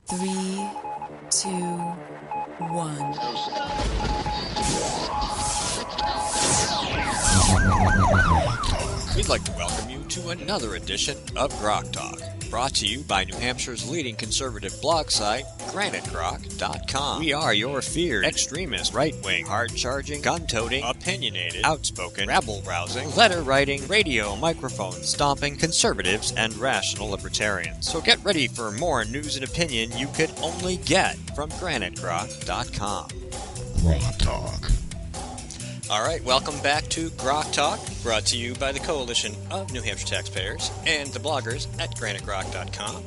Three, two, one. We'd like to welcome you to another edition of Grok Talk, brought to you by New Hampshire's leading conservative blog site, granitegrok.com. We are your feared extremist, right-wing, hard-charging, gun-toting, opinionated, outspoken, rabble-rousing, letter-writing, radio microphone-stomping conservatives and rational libertarians. So get ready for more news and opinion you could only get from granitegrok.com. Grok Talk. All right, welcome back to Grok Talk, brought to you by the Coalition of New Hampshire Taxpayers and the bloggers at granitegrok.com.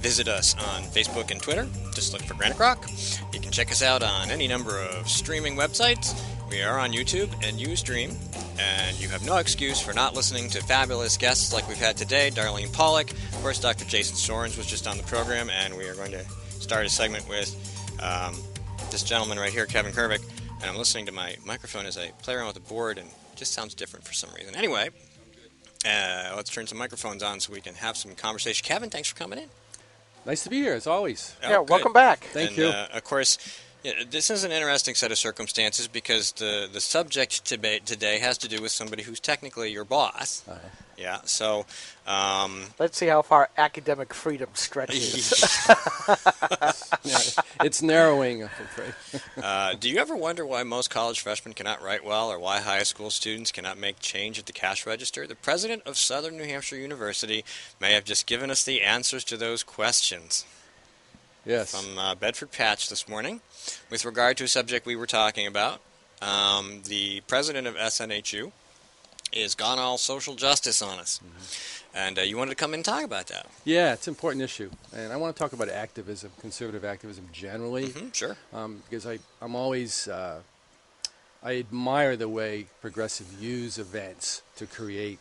Visit us on Facebook and Twitter. Just look for Granite Grok. You can check us out on any number of streaming websites. We are on YouTube and Ustream, and you have no excuse for not listening to fabulous guests like we've had today. Darlene Pollock, of course, Dr. Jason Sorens was just on the program, and we are going to start a segment with this gentleman right here, Kevin Kervick. And I'm listening to my microphone as I play around with the board, and it just sounds different for some reason. Anyway, let's turn some microphones on so we can have some conversation. Kevin, thanks for coming in. Nice to be here, as always. Oh, yeah, good. welcome back. Thank you. Of course, this is an interesting set of circumstances because the subject today has to do with somebody who's technically your boss. Uh-huh. Yeah, so... Let's see how far academic freedom stretches. It's narrowing, I'm afraid. do you ever wonder why most college freshmen cannot write well or why high school students cannot make change at the cash register? The president of Southern New Hampshire University may have just given us the answers to those questions. Yes. From Bedford Patch this morning. With regard to a subject we were talking about, the president of SNHU is gone all social justice on us. Mm-hmm. And you wanted to come in and talk about that. Yeah, it's an important issue. And I want to talk about activism, conservative activism generally. Mm-hmm, sure. Because I'm always, I admire the way progressive use events to create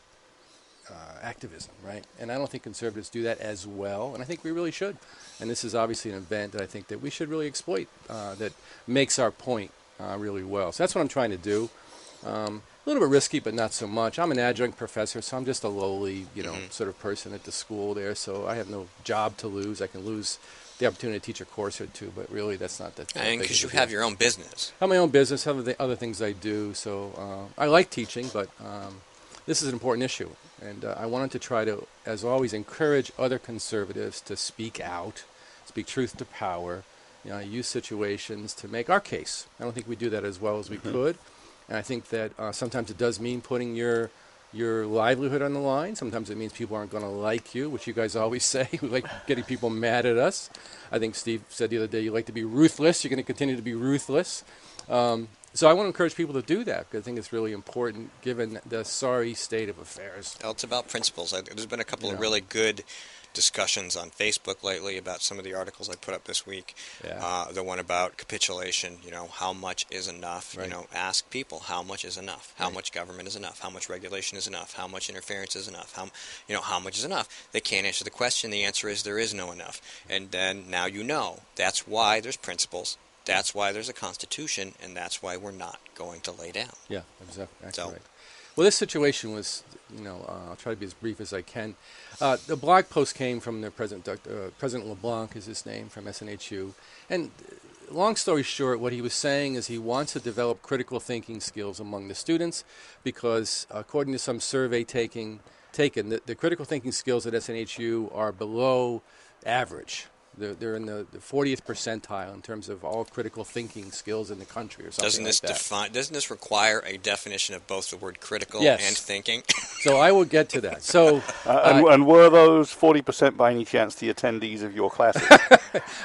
activism, right? And I don't think conservatives do that as well, and I think we really should. And this is obviously an event that I think that we should really exploit, that makes our point really well. So that's what I'm trying to do. A little bit risky, but not so much. I'm an adjunct professor, so I'm just a lowly, sort of person at the school there. So I have no job to lose. I can lose the opportunity to teach a course or two, but really that's not that. And because you have your own business. I have my own business, have the other things I do. So I like teaching, but this is an important issue. And I wanted to try to, as always, encourage other conservatives to speak out, speak truth to power, use situations to make our case. I don't think we do that as well as we could. And I think that sometimes it does mean putting your livelihood on the line. Sometimes it means people aren't going to like you, which you guys always say. We like getting people mad at us. I think Steve said the other day, you like to be ruthless. You're going to continue to be ruthless. So I want to encourage people to do that because I think it's really important given the sorry state of affairs. Well, it's about principles. There's been a couple of really good discussions on Facebook lately about some of the articles I put up this week. Yeah. The one about capitulation, how much is enough? Right. Ask people how much is enough? How Right. much government is enough? How much regulation is enough? How much interference is enough? How much is enough? They can't answer the question. The answer is there is no enough. And then now that's why there's principles. That's why there's a constitution, and that's why we're not going to lay down. Yeah, exactly. So, right. Well, this situation was, I'll try to be as brief as I can. The blog post came from the President LeBlanc is his name, from SNHU. And long story short, what he was saying is he wants to develop critical thinking skills among the students because, according to some survey taken, the critical thinking skills at SNHU are below average. They're in the 40th percentile in terms of all critical thinking skills in the country or something Doesn't this require a definition of both the word critical Yes. and thinking? So I will get to that. So and were those 40% by any chance the attendees of your classes?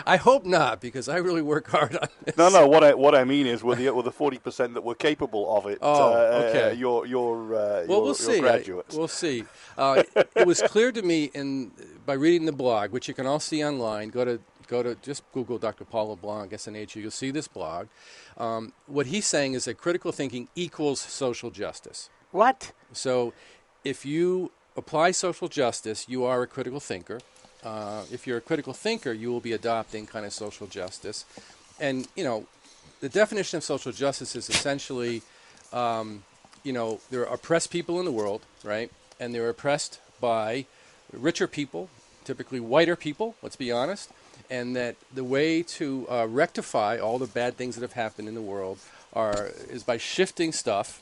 I hope not, because I really work hard on this. No. What I mean is, were the 40% that were capable of it? Okay. Your see. graduates. We'll see. It was clear to me by reading the blog, which you can all see online. Go to just Google Dr. Paul LeBlanc, SNHU. You'll see this blog. What he's saying is that critical thinking equals social justice. What? So, if you apply social justice, you are a critical thinker. If you're a critical thinker, you will be adopting kind of social justice. And, the definition of social justice is essentially, there are oppressed people in the world, right? And they're oppressed by richer people, typically whiter people, let's be honest, and that the way to rectify all the bad things that have happened in the world is by shifting stuff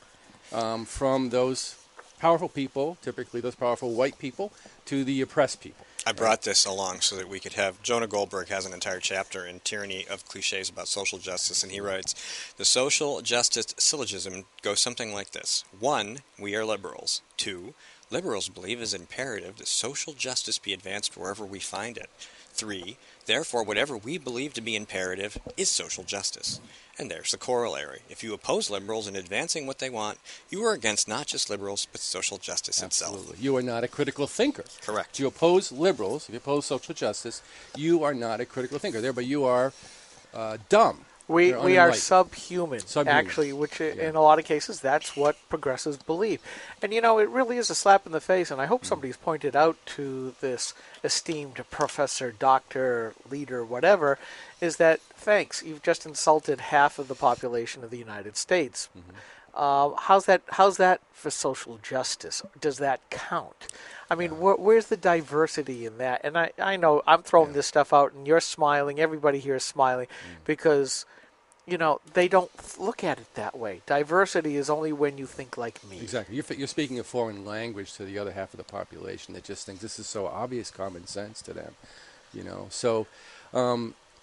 from those powerful people, typically those powerful white people, to the oppressed people. I brought this along so that we could have... Jonah Goldberg has an entire chapter in Tyranny of Cliches about social justice, and he writes, the social justice syllogism goes something like this. 1, we are liberals. 2, liberals believe it is imperative that social justice be advanced wherever we find it. 3, therefore whatever we believe to be imperative is social justice. And there's the corollary. If you oppose liberals in advancing what they want, you are against not just liberals, but social justice Absolutely. itself. You are not a critical thinker. Correct. If you oppose liberals, if you oppose social justice, you are not a critical thinker. Thereby you are dumb. We You're are unenlightened. subhuman, actually, which in a lot of cases, that's what progressives believe. And, you know, it really is a slap in the face, and I hope somebody's pointed out to this esteemed professor, doctor, leader, whatever, is that, thanks, you've just insulted half of the population of the United States. How's that for social justice? Does that count? I mean, where's the diversity in that? And I know I'm throwing this stuff out, and you're smiling. Everybody here is smiling because, you know, they don't look at it that way. Diversity is only when you think like me. Exactly. You're speaking a foreign language to the other half of the population that just thinks this is so obvious common sense to them. You know, so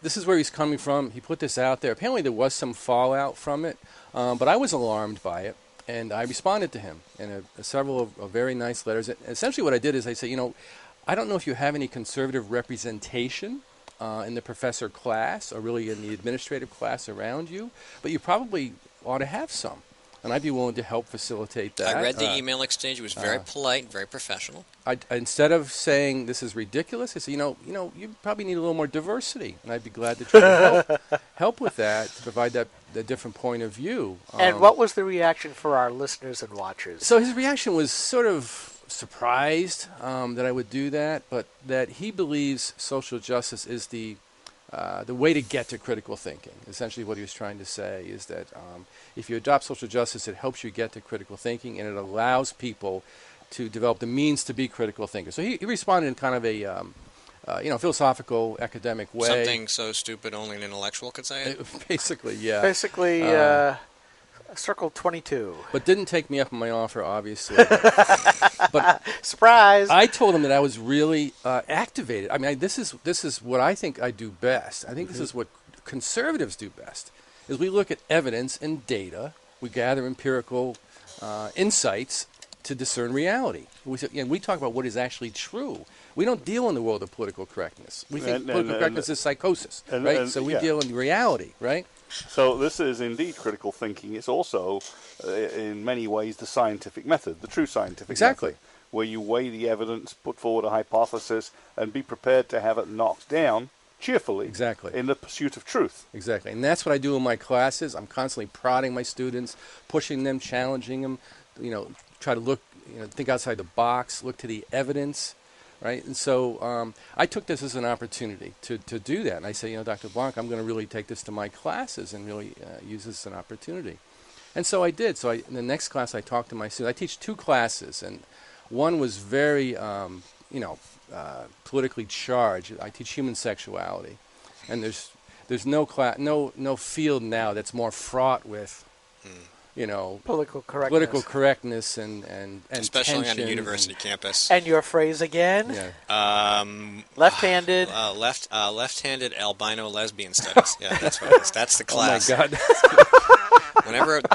this is where he's coming from. He put this out there. Apparently there was some fallout from it, but I was alarmed by it. And I responded to him in several of very nice letters. And essentially what I did is I said, you know, I don't know if you have any conservative representation in the professor class or really in the administrative class around you, but you probably ought to have some. And I'd be willing to help facilitate that. I read the email exchange. It was very polite, very professional. Instead of saying this is ridiculous, I said, you know, you probably need a little more diversity, and I'd be glad to try to help with that, to provide that the different point of view. And what was the reaction for our listeners and watchers? So his reaction was sort of surprised that I would do that, but that he believes social justice is the way to get to critical thinking. Essentially what he was trying to say is that if you adopt social justice, it helps you get to critical thinking, and it allows people to develop the means to be critical thinkers. So he responded in kind of a philosophical, academic way. Something so stupid only an intellectual could say it? Basically, yeah. Basically, Circle 22. But didn't take me up on my offer, obviously. But surprise! I told him that I was really activated. I mean, this is what I think I do best. I think this is what conservatives do best, is we look at evidence and data. We gather empirical insights to discern reality. We talk about what is actually true. We don't deal in the world of political correctness. We think political correctness is psychosis, right? So we deal in reality, right? So this is indeed critical thinking. It's also, in many ways, the scientific method, the true scientific method, where you weigh the evidence, put forward a hypothesis, and be prepared to have it knocked down cheerfully in the pursuit of truth. Exactly. And that's what I do in my classes. I'm constantly prodding my students, pushing them, challenging them, try to think outside the box, look to the evidence. Right, and so I took this as an opportunity to do that. And I said, Dr. Blanc, I'm going to really take this to my classes and really use this as an opportunity. And so I did. So in the next class, I talked to my students. I teach 2 classes, and one was very, politically charged. I teach human sexuality, and there's no field now that's more fraught with. Political correctness and especially on a tension university campus. And your phrase again? Yeah. Left-handed. Left-handed albino lesbian studies. Yeah, that's what it is. That's the class. Oh my God.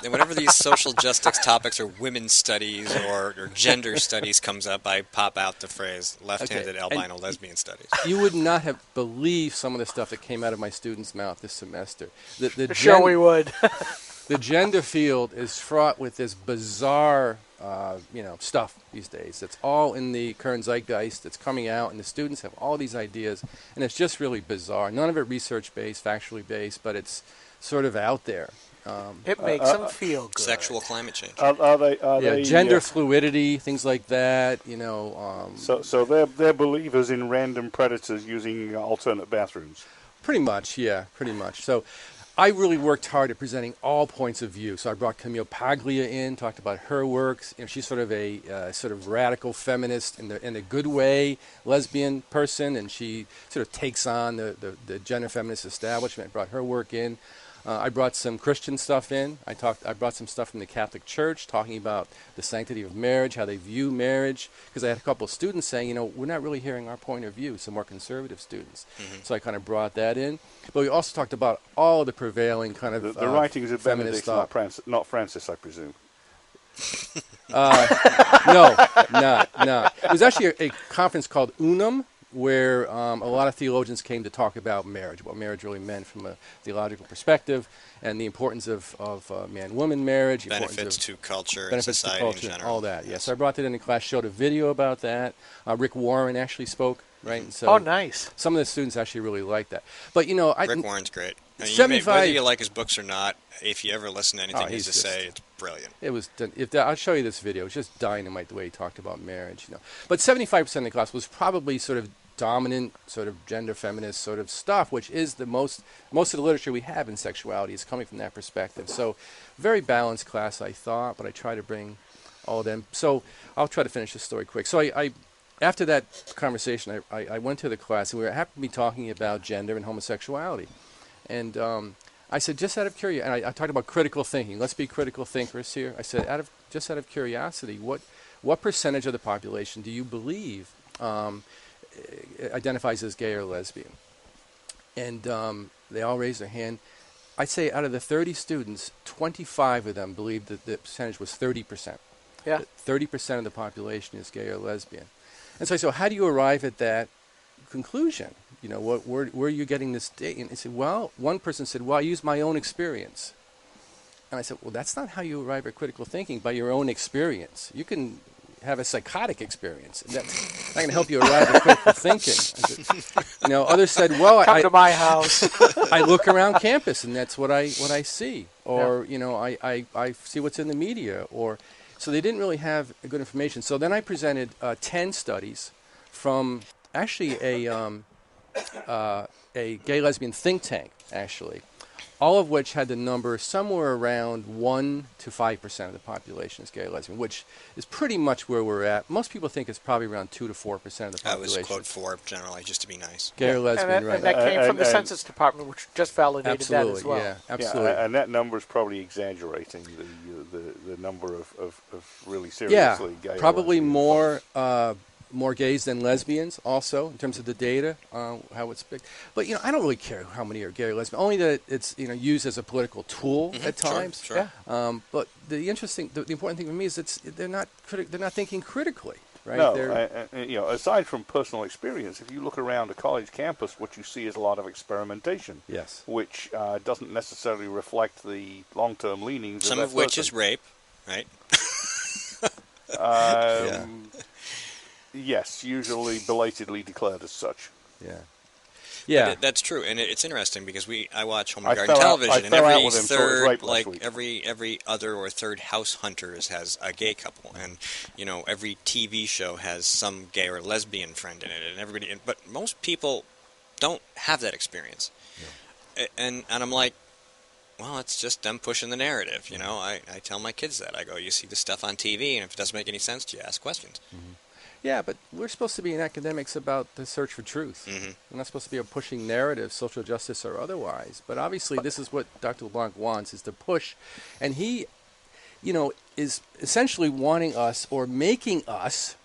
Whenever these social justice topics or women's studies or gender studies comes up, I pop out the phrase left-handed albino lesbian studies. You would not have believed some of the stuff that came out of my students' mouth this semester. Sure we would. The gender field is fraught with this bizarre, stuff these days. It's all in the current zeitgeist. It's coming out, and the students have all these ideas, and it's just really bizarre. None of it research-based, factually based, but it's sort of out there. It makes them feel good. Sexual climate change. Are they gender fluidity, things like that. So they're believers in random predators using alternate bathrooms. Pretty much, yeah, pretty much. So I really worked hard at presenting all points of view. So I brought Camille Paglia in, talked about her works. She's sort of a sort of radical feminist in the good way, lesbian person, and she sort of takes on the gender feminist establishment. I brought her work in. I brought some Christian stuff in. I brought some stuff from the Catholic Church, talking about the sanctity of marriage, how they view marriage. Because I had a couple of students saying, we're not really hearing our point of view. Some more conservative students. Mm-hmm. So I kind of brought that in. But we also talked about all of the prevailing kind of the writings of feminist Benedict, not Francis, I presume. No, not. It was actually a conference called Unum, where a lot of theologians came to talk about marriage, what marriage really meant from a theological perspective, and the importance of man-woman marriage. Benefits to culture and benefits society to culture, in general. all that, yes. So I brought that into class, showed a video about that. Rick Warren actually spoke, right? And so oh, nice. Some of the students actually really liked that. But, Rick Warren's great. I mean, whether you like his books or not, if you ever listen to anything he has to say, it's brilliant. It was. I'll show you this video. It's just dynamite the way he talked about marriage. But 75% of the class was probably sort of dominant, sort of gender feminist sort of stuff, which is the most of the literature we have in sexuality is coming from that perspective. So, very balanced class, I thought, but I try to bring all of them. So I'll try to finish this story quick. So I after that conversation, I went to the class, and we happened to be talking about gender and homosexuality. And I said, just out of curiosity, and I talked about critical thinking. Let's be critical thinkers here. I said, just out of curiosity, what percentage of the population do you believe identifies as gay or lesbian? And they all raised their hand. I'd say out of the 30 students, 25 of them believed that the percentage was 30%. Yeah. 30% of the population is gay or lesbian. And so I said, how do you arrive at that conclusion? Where are you getting this data? And he said, well, one person said, well, I use my own experience. And I said, well, that's not how you arrive at critical thinking, by your own experience. You can have a psychotic experience. That's not going to help you arrive at critical thinking. Said, others said, well, come to my house. I look around campus, and that's what I see. Or, I see what's in the media. So they didn't really have good information. So then I presented 10 studies from actually a gay lesbian think tank, actually, all of which had the number somewhere around 1 to 5% of the population is gay or lesbian, which is pretty much where we're at. Most people think it's probably around 2 to 4% of the population. I was quote 4 generally, just to be nice. Gay or lesbian, right? And that came from the Census Department, which just validated that as well. Yeah, absolutely. Yeah, and that number is probably exaggerating the number of really seriously gay. Yeah, probably more gays than lesbians also in terms of the data, how it's big. But, I don't really care how many are gay or lesbian, only that it's, used as a political tool at times. Sure. Yeah. But the important thing for me is they're not thinking critically, right? No, aside from personal experience, if you look around a college campus, what you see is a lot of experimentation. Yes. Which doesn't necessarily reflect the long-term leanings Some of which is rape, right? Yeah. Yes, usually belatedly declared as such. Yeah. Yeah, that's true, and it's interesting because I watch Home and Garden television, and every other or third house hunters has a gay couple, and every TV show has some gay or lesbian friend in it, but most people don't have that experience, and I'm like, well, it's just them pushing the narrative, I tell my kids that. I go, you see the stuff on TV, and if it doesn't make any sense to you, ask questions. Mm-hmm. Yeah, but we're supposed to be in academics about the search for truth. Mm-hmm. We're not supposed to be pushing narratives, social justice or otherwise. But obviously, this is what Dr. LeBlanc wants, is to push. And he, is essentially wanting us or making us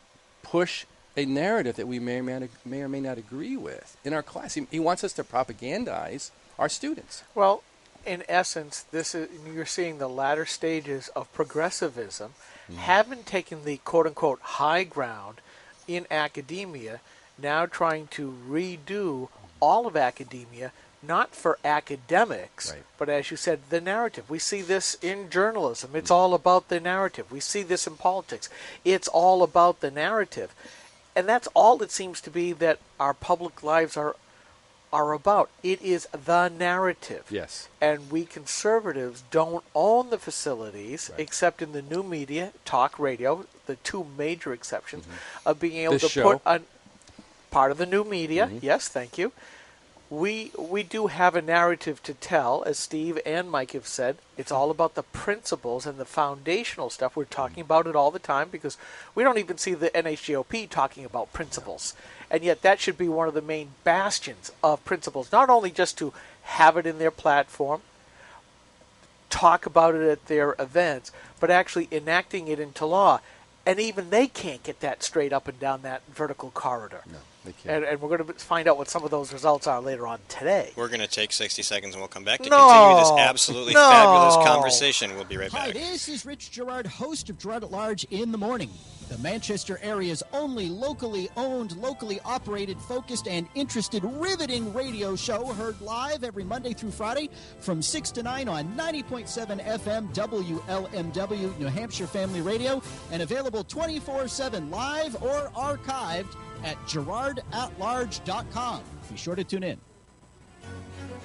push a narrative that we may or may not agree with in our class. He wants us to propagandize our students. Well, in essence, you're seeing the latter stages of progressivism, having taken the quote-unquote high ground in academia, now trying to redo all of academia, not for academics, but as you said, the narrative. We see this in journalism. It's all about the narrative. We see this in politics. It's all about the narrative. And that's all it seems to be that our public lives are about. It is the narrative. Yes. And we conservatives don't own the facilities, except in the new media, talk radio, the two major exceptions, of being able put on part of the new media. Yes, thank you. we do have a narrative to tell, as Steve and Mike have said. It's all about the principles and the foundational stuff. We're talking about it all the time because we don't even see the NHGOP talking about principles. And yet that should be one of the main bastions of principles, not only just to have it in their platform, talk about it at their events, but actually enacting it into law. And even they can't get that straight up and down that vertical corridor. No, they can't. And we're going to find out what some of those results are later on today. We're going to take 60 seconds and we'll come back to continue this absolutely fabulous conversation. We'll be right back. Hi, this is Rich Gerard, host of Gerard at Large in the Morning, the Manchester area's only locally owned, locally operated, focused, and interested, riveting radio show, heard live every Monday through Friday from 6 to 9 on 90.7 FM WLMW, New Hampshire Family Radio, and available 24/7 live or archived at GerardAtLarge.com. Be sure to tune in.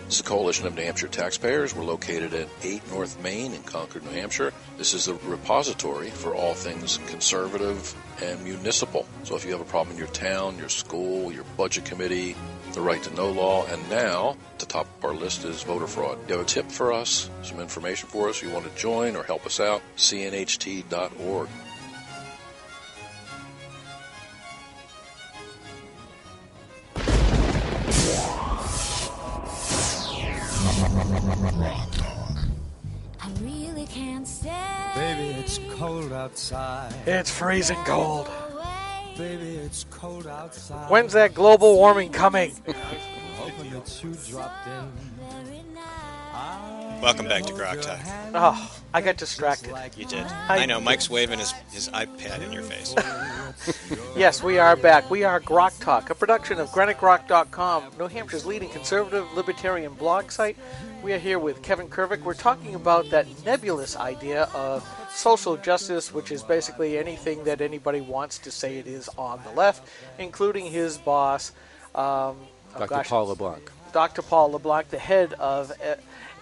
This is the Coalition of New Hampshire Taxpayers. We're located at 8 North Main in Concord, New Hampshire. This is the repository for all things conservative and municipal. So if you have a problem in your town, your school, your budget committee, the right to know law, and now at the top of our list is voter fraud. You have a tip for us, some information for us, you want to join or help us out, cnht.org. I really can't stay. Baby, it's cold outside. It's freezing cold. Baby, it's cold outside. When's that global warming coming? Hoping that you dropped in. Welcome back to Grok Talk. Oh, I got distracted. You did. I know, Mike's waving his iPad in your face. Yes, we are back. We are Grok Talk, a production of GraniteGrok.com, New Hampshire's leading conservative libertarian blog site. We are here with Kevin Kervick. We're talking about that nebulous idea of social justice, which is basically anything that anybody wants to say it is on the left, including his boss, Dr. Paul LeBlanc. Dr. Paul LeBlanc, the head of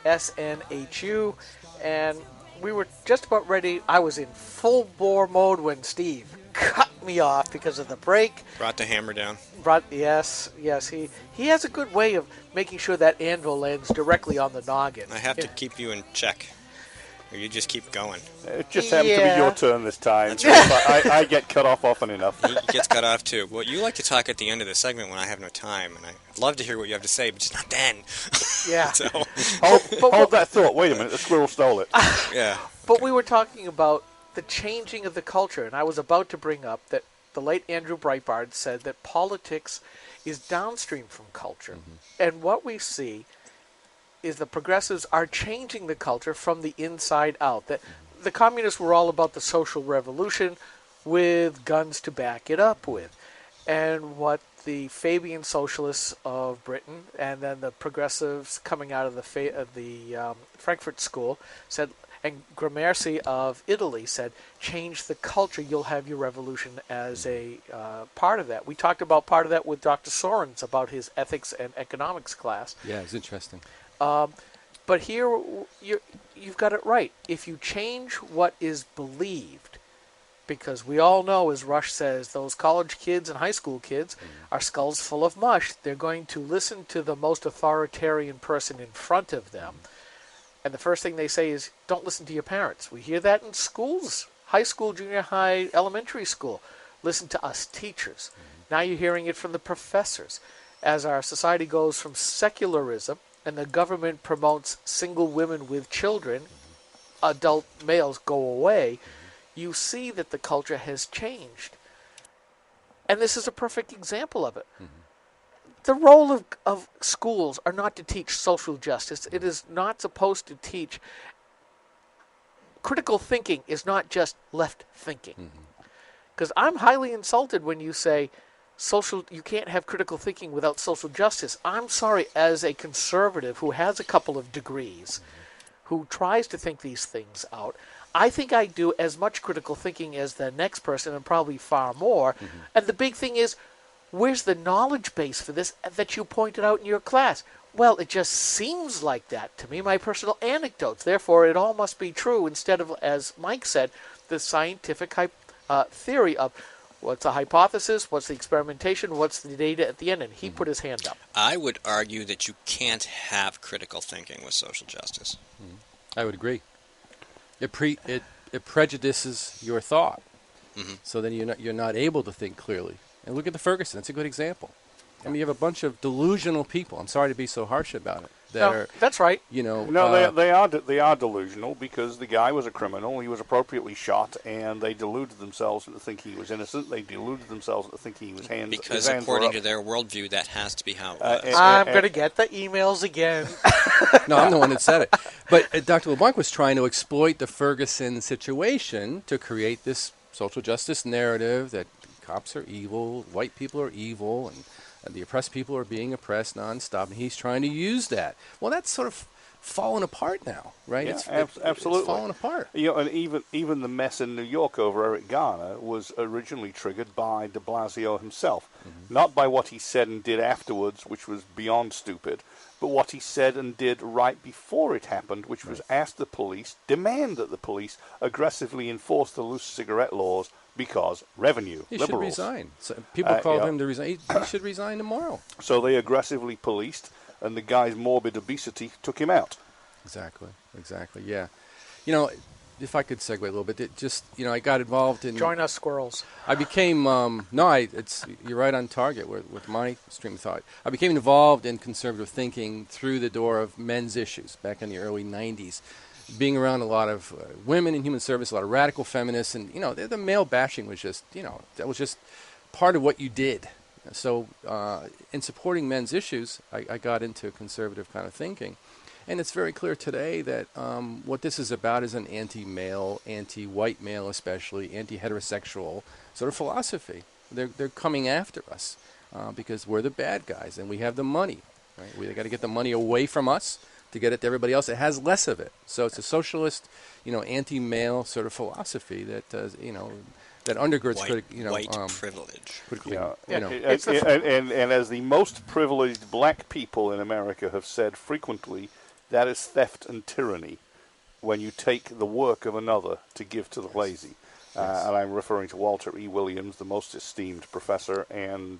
SNHU, and we were just about ready. I was in full bore mode when Steve cut me off because of the break. Brought the hammer down. Yes, he has a good way of making sure that anvil lands directly on the noggin. I have to keep you in check, or you just keep going. It just happened to be your turn this time. That's right. I get cut off often enough. He gets cut off too. Well, you like to talk at the end of the segment when I have no time, and I'd love to hear what you have to say, but just not then. Yeah. So, Hold that thought. Wait a minute. The squirrel stole it. yeah. But we were talking about the changing of the culture, and I was about to bring up that the late Andrew Breitbart said that politics is downstream from culture. Mm-hmm. And what we see is the progressives are changing the culture from the inside out. That the communists were all about the social revolution with guns to back it up with. And what the Fabian socialists of Britain and then the progressives coming out of the Frankfurt School said, and Gramsci of Italy said, change the culture, you'll have your revolution as a part of that. We talked about part of that with Dr. Sorens about his ethics and economics class. Yeah, it's interesting. But here, you've got it right. If you change what is believed, because we all know, as Rush says, those college kids and high school kids are skulls full of mush. They're going to listen to the most authoritarian person in front of them. And the first thing they say is, don't listen to your parents. We hear that in schools, high school, junior high, elementary school. Listen to us teachers. Now you're hearing it from the professors. As our society goes from secularism, and the government promotes single women with children, adult males go away, you see that the culture has changed. And this is a perfect example of it. Mm-hmm. The role of schools are not to teach social justice. It is not supposed to teach. Critical thinking is not just left thinking. Because I'm highly insulted when you say you can't have critical thinking without social justice. I'm sorry, as a conservative who has a couple of degrees, who tries to think these things out, I think I do as much critical thinking as the next person, and probably far more. And the big thing is, where's the knowledge base for this that you pointed out in your class? Well, it just seems like that to me, my personal anecdotes. Therefore, it all must be true instead of, as Mike said, the scientific theory of, What's the hypothesis? What's the experimentation? What's the data at the end? And he put his hand up. I would argue that you can't have critical thinking with social justice. I would agree. It prejudices your thought, so then you're not able to think clearly. And look at the Ferguson; it's a good example. I mean, you have a bunch of delusional people. I'm sorry to be so harsh about it. That's right. No, they are delusional because the guy was a criminal. He was appropriately shot, and they deluded themselves into thinking he was innocent. They deluded themselves into thinking he was because according to their worldview, that has to be how it was. I'm going to get the emails again. No, I'm the one that said it. But Dr. LeBlanc was trying to exploit the Ferguson situation to create this social justice narrative that cops are evil, white people are evil, and the oppressed people are being oppressed nonstop, and he's trying to use that. Well, that's sort of fallen apart now, right? Yeah, absolutely. It's fallen apart. And even the mess in New York over Eric Garner was originally triggered by de Blasio himself. Not by what he said and did afterwards, which was beyond stupid, but what he said and did right before it happened, which was demand that the police aggressively enforce the loose cigarette laws because revenue. He liberals. should resign. So people called him to resign. He should resign tomorrow. So they aggressively policed, and the guy's morbid obesity took him out. Exactly, yeah. If I could segue a little bit, I got involved in... Join us, squirrels. I became... you're right on target with my stream of thought. I became involved in conservative thinking through the door of men's issues back in the early 90s. Being around a lot of women in human service, a lot of radical feminists, and, the male bashing was just, that was just part of what you did. So in supporting men's issues, I got into conservative kind of thinking. And it's very clear today that what this is about is an anti-male, anti-white male especially, anti-heterosexual sort of philosophy. They're coming after us because we're the bad guys and we have the money. Right? We got to get the money away from us to get it to everybody else that has less of it. So it's a socialist, anti-male sort of philosophy that that undergirds white privilege. And as the most privileged black people in America have said frequently, that is theft and tyranny when you take the work of another to give to the lazy. And I'm referring to Walter E. Williams, the most esteemed professor, and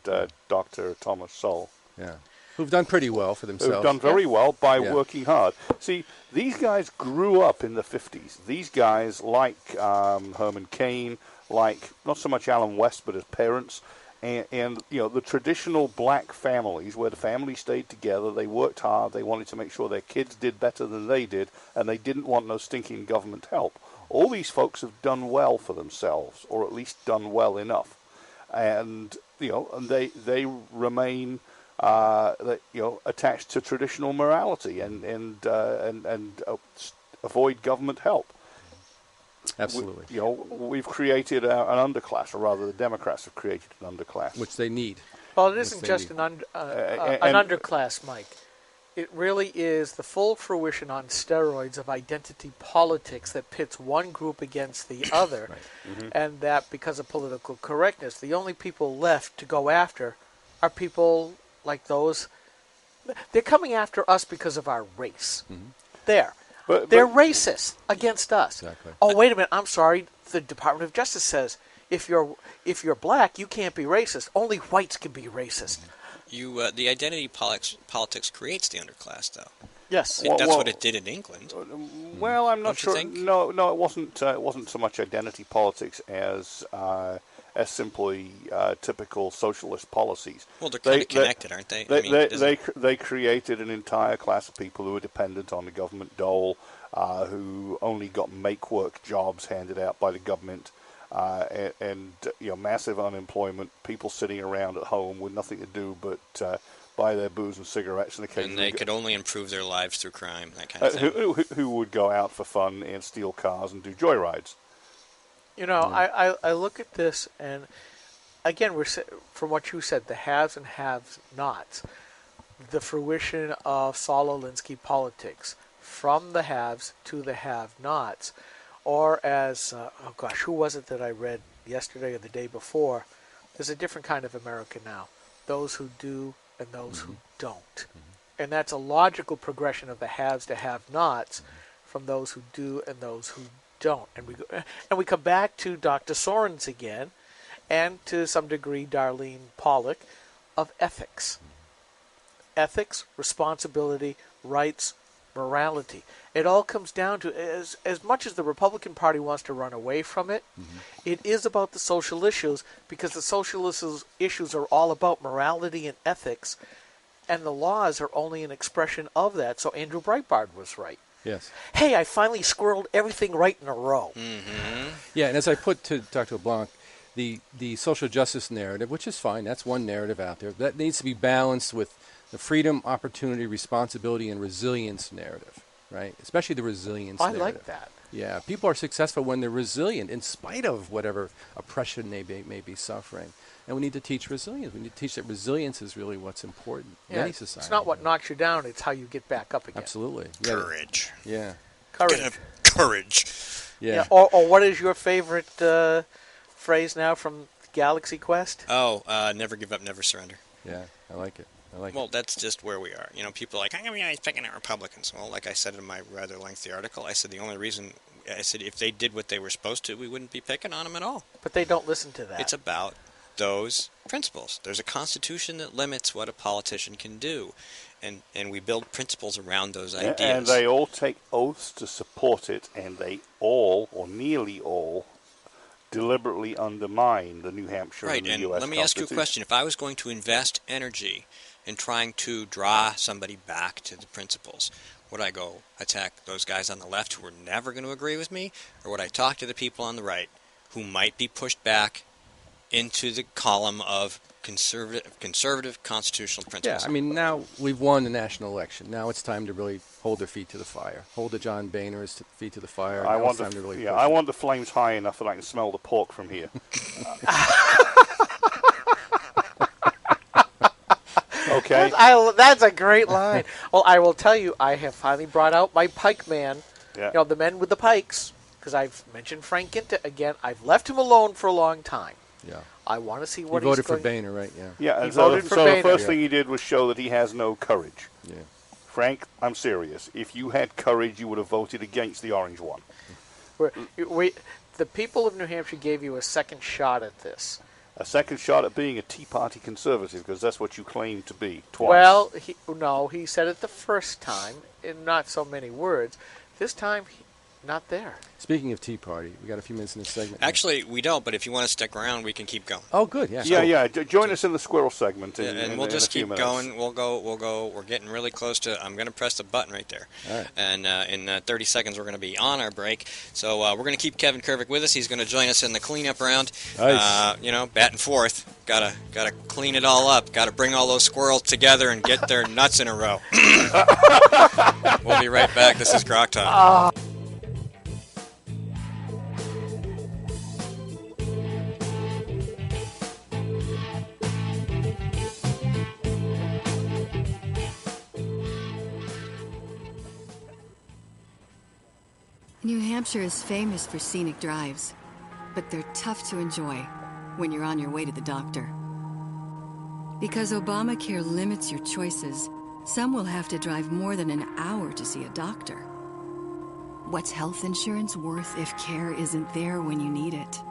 Dr. Thomas Sowell. Yeah. Who've done pretty well for themselves. Who've done very well by working hard. See, these guys grew up in the 50s. These guys, like Herman Cain, like not so much Alan West, but his parents, and the traditional black families where the family stayed together, they worked hard, they wanted to make sure their kids did better than they did, and they didn't want no stinking government help. All these folks have done well for themselves, or at least done well enough, and and they remain attached to traditional morality and avoid government help. Absolutely. We've created an underclass, or rather, the Democrats have created an underclass, which they need. Well, it isn't just an underclass, Mike. It really is the full fruition on steroids of identity politics that pits one group against the other, and that because of political correctness, the only people left to go after are people like those. They're coming after us because of our race. They're racist against us. Exactly. Oh, wait a minute. I'm sorry. The Department of Justice says if you're black, you can't be racist. Only whites can be racist. The identity politics creates the underclass, though. Yes, that's what it did in England. Well, I'm not sure. Think? No, it wasn't. It wasn't so much identity politics as simply typical socialist policies. Well, they're kind of connected, aren't they? They created an entire class of people who were dependent on the government dole, who only got make-work jobs handed out by the government, and massive unemployment, people sitting around at home with nothing to do but buy their booze and cigarettes, and they could only improve their lives through crime, that kind of thing. Who would go out for fun and steal cars and do joyrides. I look at this, and again, from what you said, the haves and have-nots, the fruition of Saul Alinsky politics, from the haves to the have-nots, or as, who was it that I read yesterday or the day before? There's a different kind of America now. Those who do and those who don't. And that's a logical progression of the haves to have-nots from those who do and those who don't. And we come back to Dr. Sorens again, and to some degree Darlene Pollock, of ethics. Ethics, responsibility, rights, morality. It all comes down to, as much as the Republican Party wants to run away from it, it is about the social issues, because the social issues are all about morality and ethics, and the laws are only an expression of that. So Andrew Breitbart was right. Yes. Hey, I finally squirreled everything right in a row. Yeah, and as I put to Dr. LeBlanc, the social justice narrative, which is fine, that's one narrative out there, that needs to be balanced with the freedom, opportunity, responsibility, and resilience narrative, right? Especially the resilience narrative. I like that. Yeah, people are successful when they're resilient in spite of whatever oppression they may be suffering. And we need to teach resilience. We need to teach that resilience is really what's important in any society. It's not what knocks you down, it's how you get back up again. Absolutely. Courage. Yeah. Courage. Have courage. Yeah. Or what is your favorite phrase now from Galaxy Quest? Never give up, never surrender. Yeah, I like it. Well, that's just where we are. People are like, I'm going to be picking at Republicans. Well, like I said in my rather lengthy article, I said the only reason, if they did what they were supposed to, we wouldn't be picking on them at all. But they don't listen to that. It's about those principles. There's a constitution that limits what a politician can do, and we build principles around those ideas. And they all take oaths to support it, and they all, or nearly all, deliberately undermine the New Hampshire and the U.S. Right, and let me ask you a question. If I was going to invest energy in trying to draw somebody back to the principles, would I go attack those guys on the left who are never going to agree with me, or would I talk to the people on the right who might be pushed back into the column of conservative constitutional principles? Yeah, I mean, now we've won the national election. Now it's time to really hold their feet to the fire. Hold the John Boehner's feet to the fire. I want the flames high enough that I can smell the pork from here. Okay. That's a great line. Well, I will tell you, I have finally brought out my pike man. Yeah. The men with the pikes, because I've mentioned Frank Ginta again. I've left him alone for a long time. Yeah. I want to see what he voted for Boehner, right? Yeah. Yeah. He voted for Boehner. The first thing he did was show that he has no courage. Yeah. Frank, I'm serious. If you had courage, you would have voted against the orange one. The people of New Hampshire gave you a second shot at this. A second shot at being a Tea Party conservative, because that's what you claim to be twice. Well, he said it the first time in not so many words. This time, not there. Speaking of Tea Party, we got a few minutes in this segment. Actually, we don't, but if you want to stick around, we can keep going. Oh, good, yeah. Yeah. Join us in the squirrel segment. And we'll just keep going. We'll go. We're getting really close to. I'm going to press the button right there. All right. And in 30 seconds, we're going to be on our break. So we're going to keep Kevin Kervick with us. He's going to join us in the cleanup round. Nice. Back and forth. Gotta clean it all up. Gotta bring all those squirrels together and get their nuts in a row. We'll be right back. This is Grok Talk. New Hampshire is famous for scenic drives, but they're tough to enjoy when you're on your way to the doctor. Because Obamacare limits your choices, some will have to drive more than an hour to see a doctor. What's health insurance worth if care isn't there when you need it?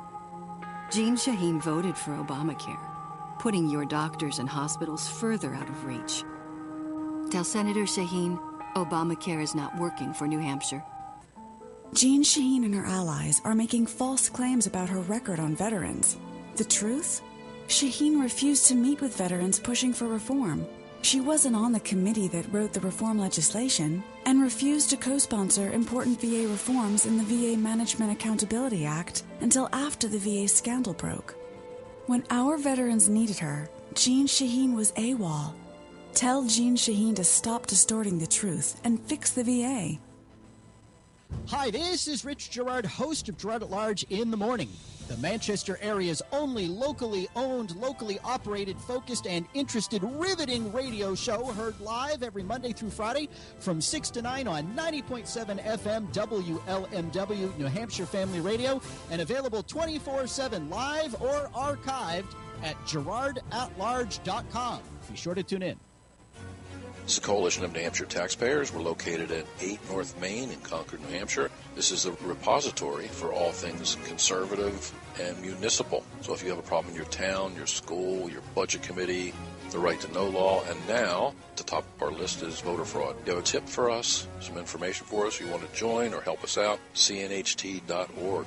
Jean Shaheen voted for Obamacare, putting your doctors and hospitals further out of reach. Tell Senator Shaheen Obamacare is not working for New Hampshire. Jean Shaheen and her allies are making false claims about her record on veterans. The truth? Shaheen refused to meet with veterans pushing for reform. She wasn't on the committee that wrote the reform legislation and refused to co-sponsor important VA reforms in the VA Management Accountability Act until after the VA scandal broke. When our veterans needed her, Jean Shaheen was AWOL. Tell Jean Shaheen to stop distorting the truth and fix the VA. Hi, this is Rich Gerard, host of Gerard at Large in the Morning, the Manchester area's only locally owned, locally operated, focused, and interested riveting radio show, heard live every Monday through Friday from 6 to 9 on 90.7 FM WLMW New Hampshire Family Radio, and available 24/7 live or archived at gerardatlarge.com. Be sure to tune in. This is the Coalition of New Hampshire Taxpayers. We're located at 8 North Main in Concord, New Hampshire. This is the repository for all things conservative and municipal. So if you have a problem in your town, your school, your budget committee, the right to know law, and now at the top of our list is voter fraud. You have a tip for us, some information for us, you want to join or help us out, cnht.org.